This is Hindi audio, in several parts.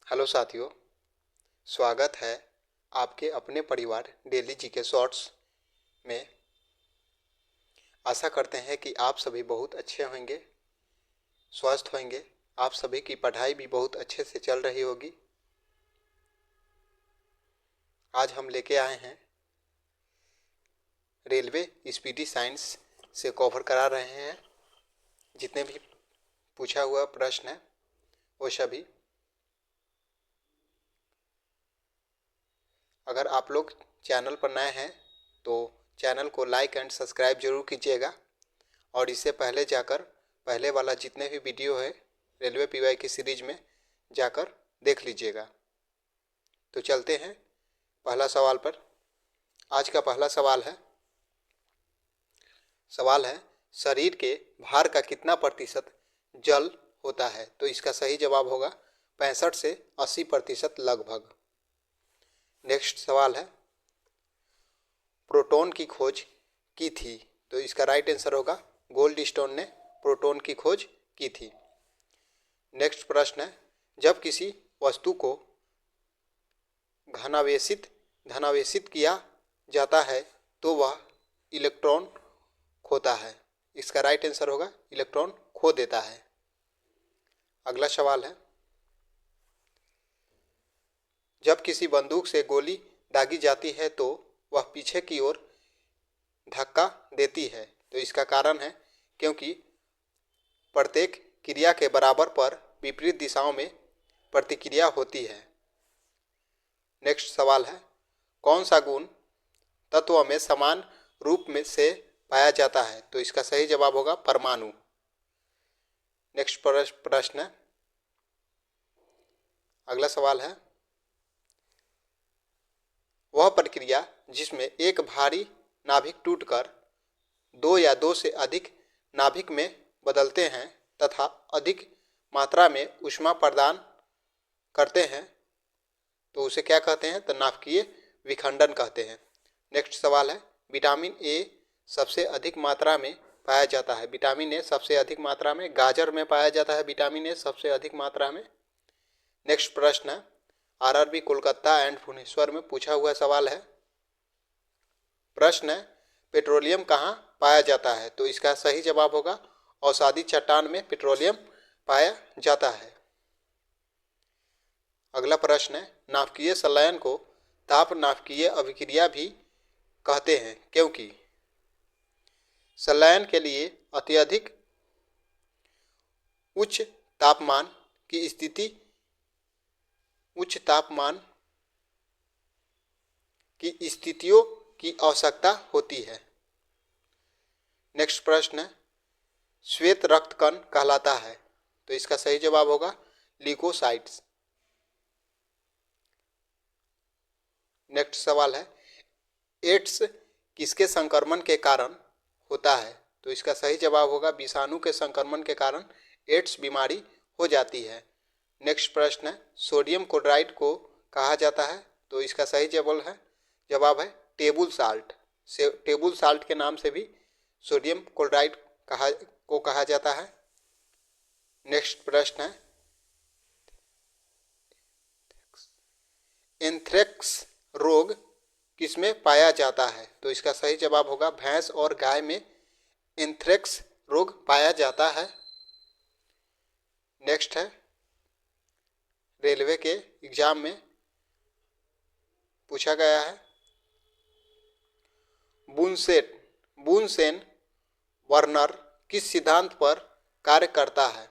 हेलो साथियों, स्वागत है आपके अपने परिवार डेली जीके शॉर्ट्स में। आशा करते हैं कि आप सभी बहुत अच्छे होंगे, स्वस्थ होंगे। आप सभी की पढ़ाई भी बहुत अच्छे से चल रही होगी। आज हम लेके आए हैं रेलवे स्पीडी साइंस से कवर करा रहे हैं। जितने भी पूछा हुआ प्रश्न है वो सभी। अगर आप लोग चैनल पर नए हैं तो चैनल को लाइक एंड सब्सक्राइब जरूर कीजिएगा, और इससे पहले जाकर पहले वाला जितने भी वीडियो है रेलवे पीवाई की सीरीज में जाकर देख लीजिएगा। तो चलते हैं पहला सवाल पर। आज का पहला सवाल है शरीर के भार का कितना प्रतिशत जल होता है? तो इसका सही जवाब होगा 65 से 80% लगभग। नेक्स्ट सवाल है प्रोटॉन की खोज की थी? तो इसका राइट आंसर होगा गोल्डस्टोन ने प्रोटॉन की खोज की थी। नेक्स्ट प्रश्न है जब किसी वस्तु को धनावेशित किया जाता है तो वह इलेक्ट्रॉन खोता है। इसका राइट आंसर होगा इलेक्ट्रॉन खो देता है। अगला सवाल है जब किसी बंदूक से गोली दागी जाती है तो वह पीछे की ओर धक्का देती है। तो इसका कारण है क्योंकि प्रत्येक क्रिया के बराबर पर विपरीत दिशाओं में प्रतिक्रिया होती है। नेक्स्ट सवाल है कौन सा गुण तत्व में समान रूप में से पाया जाता है? तो इसका सही जवाब होगा परमाणु। नेक्स्ट प्रश्न है अगला सवाल है वह प्रक्रिया जिसमें एक भारी नाभिक टूटकर दो या दो से अधिक नाभिक में बदलते हैं तथा अधिक मात्रा में ऊष्मा प्रदान करते हैं तो उसे क्या कहते हैं? तो नाभिकीय विखंडन कहते हैं। नेक्स्ट सवाल है विटामिन ए सबसे अधिक मात्रा में पाया जाता है। विटामिन ए सबसे अधिक मात्रा में गाजर में पाया जाता है। विटामिन ए सबसे अधिक मात्रा में। नेक्स्ट प्रश्न है आरआरबी कोलकाता एंड भुवनेश्वर में पूछा हुआ सवाल है। प्रश्न है पेट्रोलियम कहाँ पाया जाता है? तो इसका सही जवाब होगा औषधि चट्टान में पेट्रोलियम पाया जाता है। अगला प्रश्न है नाभिकीय संलयन को ताप नाभिकीय अभिक्रिया भी कहते हैं क्योंकि संलयन के लिए अत्यधिक उच्च तापमान की स्थितियों की आवश्यकता होती है। नेक्स्ट प्रश्न है श्वेत रक्त कण कहलाता है। तो इसका सही जवाब होगा ल्यूकोसाइट्स। नेक्स्ट सवाल है एड्स किसके संक्रमण के कारण होता है? तो इसका सही जवाब होगा विषाणु के संक्रमण के कारण एड्स बीमारी हो जाती है। नेक्स्ट प्रश्न है सोडियम क्लोराइड को कहा जाता है? तो इसका सही जवाब है टेबल साल्ट। टेबल साल्ट के नाम से भी सोडियम क्लोराइड को कहा जाता है। नेक्स्ट प्रश्न है एंथ्रेक्स रोग किसमें पाया जाता है? तो इसका सही जवाब होगा भैंस और गाय में एंथ्रेक्स रोग पाया जाता है। नेक्स्ट है रेलवे के एग्जाम में पूछा गया है बुनसेन वर्नर किस सिद्धांत पर कार्य करता है?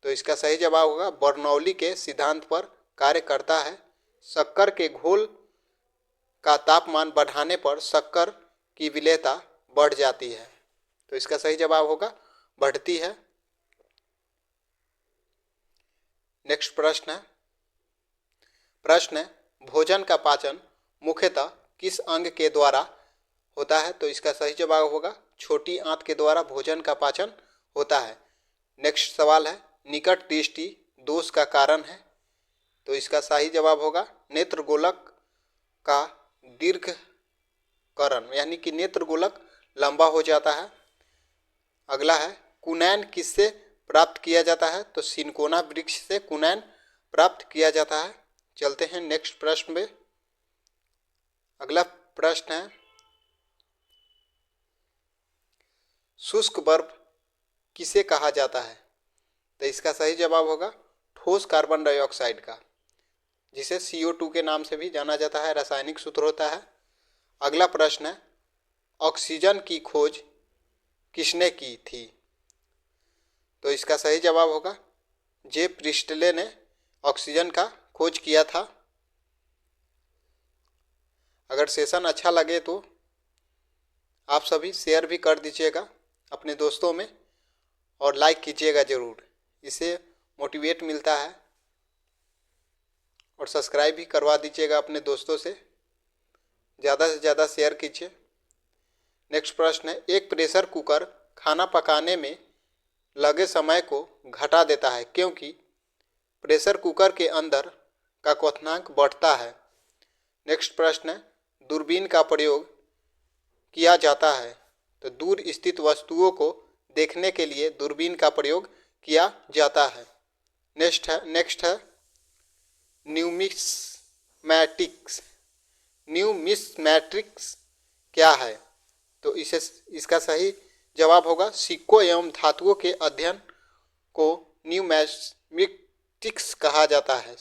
तो इसका सही जवाब होगा बर्नौली के सिद्धांत पर कार्य करता है। शक्कर के घोल का तापमान बढ़ाने पर शक्कर की विलेयता बढ़ जाती है। तो इसका सही जवाब होगा बढ़ती है। नेक्स्ट प्रश्न है भोजन का पाचन मुख्यतः किस अंग के द्वारा होता है? तो इसका सही जवाब होगा छोटी आंत के द्वारा भोजन का पाचन होता है। नेक्स्ट सवाल है निकट दृष्टि दोष का कारण है? तो इसका सही जवाब होगा नेत्र गोलक का दीर्घकरण, यानी कि नेत्र गोलक लंबा हो जाता है। अगला है कुनैन किससे प्राप्त किया जाता है? तो सिनकोना वृक्ष से कुनैन प्राप्त किया जाता है। चलते हैं नेक्स्ट प्रश्न में। अगला प्रश्न है, शुष्क बर्फ किसे कहा जाता है? तो इसका सही जवाब होगा ठोस कार्बन डाइऑक्साइड का, जिसे CO2 के नाम से भी जाना जाता है, रासायनिक सूत्र होता है। अगला प्रश्न है, ऑक्सीजन की खोज किसने की थी? तो इसका सही जवाब होगा जे प्रिस्टले ने ऑक्सीजन का खोज किया था। अगर सेशन अच्छा लगे तो आप सभी शेयर भी कर दीजिएगा अपने दोस्तों में और लाइक कीजिएगा ज़रूर, इससे मोटिवेट मिलता है। और सब्सक्राइब भी करवा दीजिएगा अपने दोस्तों से, ज़्यादा से ज़्यादा शेयर कीजिए। नेक्स्ट प्रश्न है, एक प्रेशर कुकर खाना पकाने में लगे समय को घटा देता है क्योंकि प्रेशर कुकर के अंदर का क्वथनांक बढ़ता है। नेक्स्ट प्रश्न है, दूरबीन का प्रयोग किया जाता है। तो दूर स्थित वस्तुओं को देखने के लिए दूरबीन का प्रयोग किया जाता है। नेक्स्ट है न्यूमिस्मैटिक्स क्या है? तो इसका सही जवाब होगा सिक्कों एवं धातुओं के अध्ययन को न्यूमिस्मैटिक्स कहा जाता है।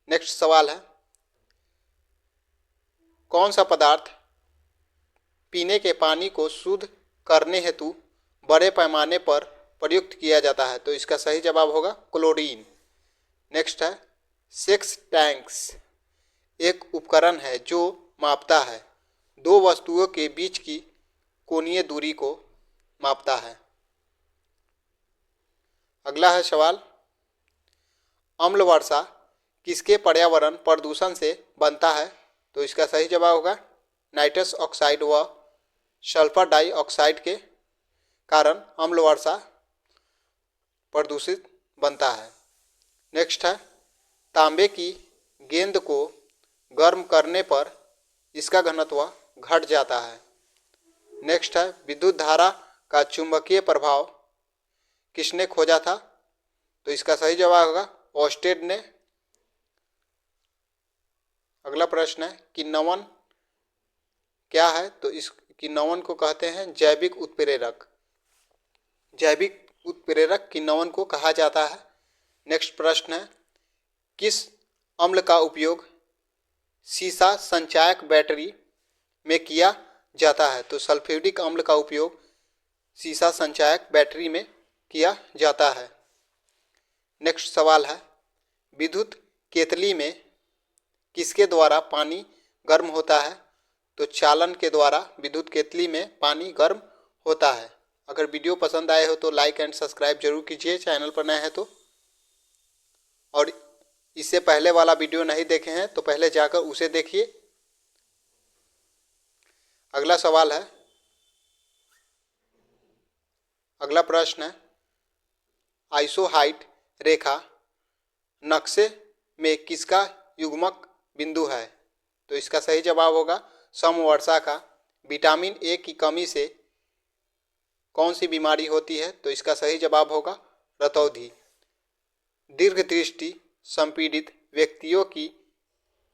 नेक्स्ट सवाल है, कौन सा पदार्थ पीने के पानी को शुद्ध करने हेतु बड़े पैमाने पर प्रयुक्त किया जाता है? तो इसका सही जवाब होगा क्लोरीन। नेक्स्ट है, सेक्स टैंक्स एक उपकरण है जो मापता है दो वस्तुओं के बीच की कोणीय दूरी को मापता है। अगला है सवाल, अम्ल वर्षा किसके पर्यावरण प्रदूषण से बनता है? तो इसका सही जवाब होगा नाइट्रस ऑक्साइड व सल्फर डाइऑक्साइड के कारण अम्ल वर्षा प्रदूषित बनता है। नेक्स्ट है, तांबे की गेंद को गर्म करने पर इसका घनत्व घट जाता है। नेक्स्ट है, विद्युत धारा का चुंबकीय प्रभाव किसने खोजा था? तो इसका सही जवाब होगा ओस्टेड ने। अगला प्रश्न है, किण्वन क्या है? तो इस किण्वन को कहते हैं जैविक उत्प्रेरक। जैविक उत्प्रेरक किण्वन को कहा जाता है। नेक्स्ट प्रश्न है, किस अम्ल का उपयोग सीसा संचायक बैटरी में किया जाता है? तो सल्फ्यूरिक अम्ल का उपयोग सीसा संचायक बैटरी में किया जाता है। नेक्स्ट सवाल है, विद्युत केतली में किसके द्वारा पानी गर्म होता है? तो चालन के द्वारा विद्युत केतली में पानी गर्म होता है। अगर वीडियो पसंद आए हो तो लाइक एंड सब्सक्राइब जरूर कीजिए चैनल पर नए हैं तो। और इससे पहले वाला वीडियो नहीं देखे हैं तो पहले जाकर उसे देखिए। अगला सवाल है, अगला प्रश्न है, आइसोहाइट रेखा नक्शे में किसका युग्मक बिंदु है? तो इसका सही जवाब होगा समवर्षा का। विटामिन ए की कमी से कौन सी बीमारी होती है? तो इसका सही जवाब होगा रतौंधी। दीर्घ दृष्टि संपीड़ित व्यक्तियों की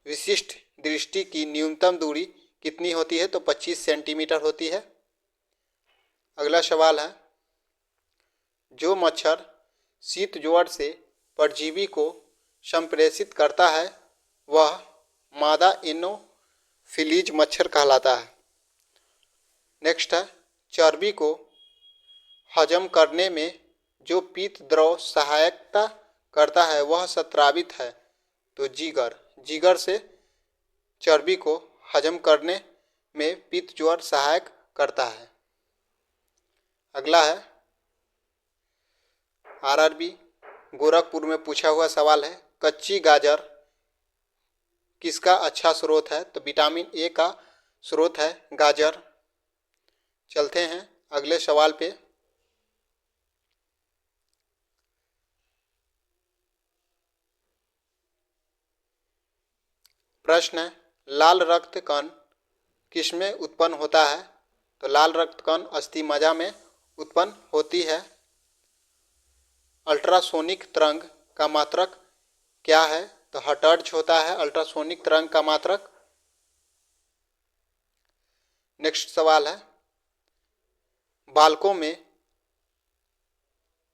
विशिष्ट दृष्टि की न्यूनतम दूरी कितनी होती है? तो 25 सेंटीमीटर होती है। अगला सवाल है, जो मच्छर शीत ज्वर से परजीवी को संप्रेषित करता है वह मादा एनोफिलीज मच्छर कहलाता है। नेक्स्ट है, चर्बी को हजम करने में जो पीत द्रव सहायता करता है वह स्रावित है। तो जिगर से चर्बी को हजम करने में पीत ज्वर सहायक करता है। अगला है, RRB गोरखपुर में पूछा हुआ सवाल है, कच्ची गाजर किसका अच्छा स्रोत है? तो विटामिन ए का स्रोत है गाजर। चलते हैं अगले सवाल पे। प्रश्न है, लाल रक्त कण किसमें उत्पन्न होता है? तो लाल रक्त कण अस्थि मज्जा में उत्पन्न होती है। अल्ट्रासोनिक तरंग का मात्रक क्या है? तो हर्ट्ज होता है अल्ट्रासोनिक तरंग का मात्रक। नेक्स्ट सवाल है, बालकों में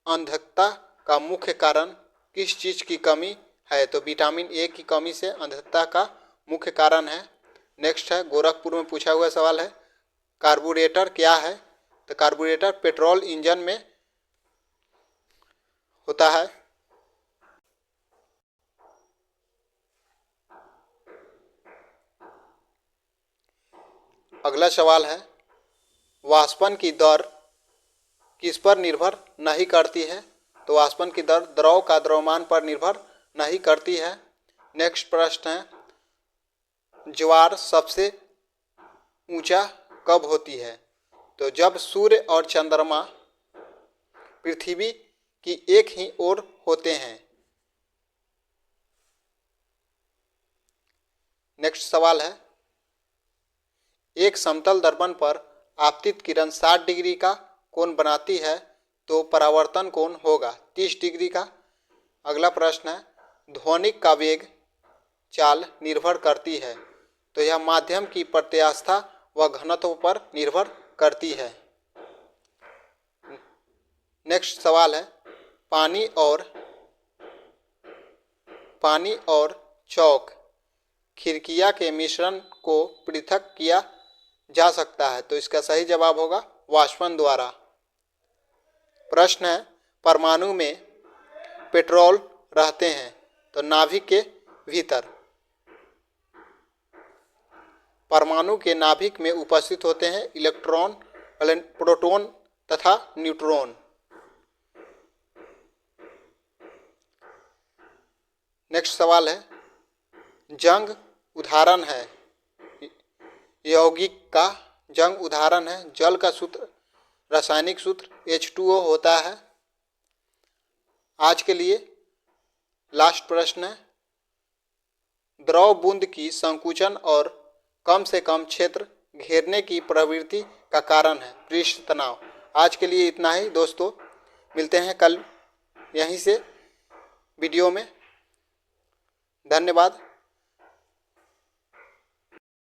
अंधत्वता का मुख्य कारण किस चीज की कमी है? तो विटामिन ए की कमी से अंधत्वता का मुख्य कारण है। नेक्स्ट है, गोरखपुर में पूछा हुआ सवाल है, कार्बोरेटर क्या है? तो कार्बोरेटर पेट्रोल इंजन में होता है। अगला सवाल है, वाष्पन की दर किस पर निर्भर नहीं करती है? तो वाष्पन की दर द्रव का द्रव्यमान पर निर्भर नहीं करती है। नेक्स्ट प्रश्न है, ज्वार सबसे ऊंचा कब होती है? तो जब सूर्य और चंद्रमा पृथ्वी की एक ही ओर होते हैं। नेक्स्ट सवाल है, एक समतल दर्पण पर आपतित किरण 60 डिग्री का कोण बनाती है, तो परावर्तन कोण होगा 30 डिग्री का। अगला प्रश्न है, ध्वनिक का वेग चाल निर्भर करती है, तो यह माध्यम की प्रत्यास्था व घनत्व पर निर्भर करती है। नेक्स्ट सवाल है, पानी और चौक खिरकिया के मिश्रण को पृथक किया जा सकता है, तो इसका सही जवाब होगा वाष्पन द्वारा। प्रश्न है, परमाणु में पेट्रोल रहते हैं, तो नाभिक के भीतर। परमाणु के नाभिक में उपस्थित होते हैं इलेक्ट्रॉन, प्रोटॉन तथा न्यूट्रॉन। नेक्स्ट सवाल है, जंग उदाहरण है, यौगिक का जंग उदाहरण है, जल का सूत्र रासायनिक सूत्र H2O होता है। आज के लिए लास्ट प्रश्न है, द्रव बूंद की संकुचन और कम से कम क्षेत्र घेरने की प्रवृत्ति का कारण है पृष्ठ तनाव। आज के लिए इतना ही दोस्तों, मिलते हैं कल यहीं से वीडियो में। धन्यवाद।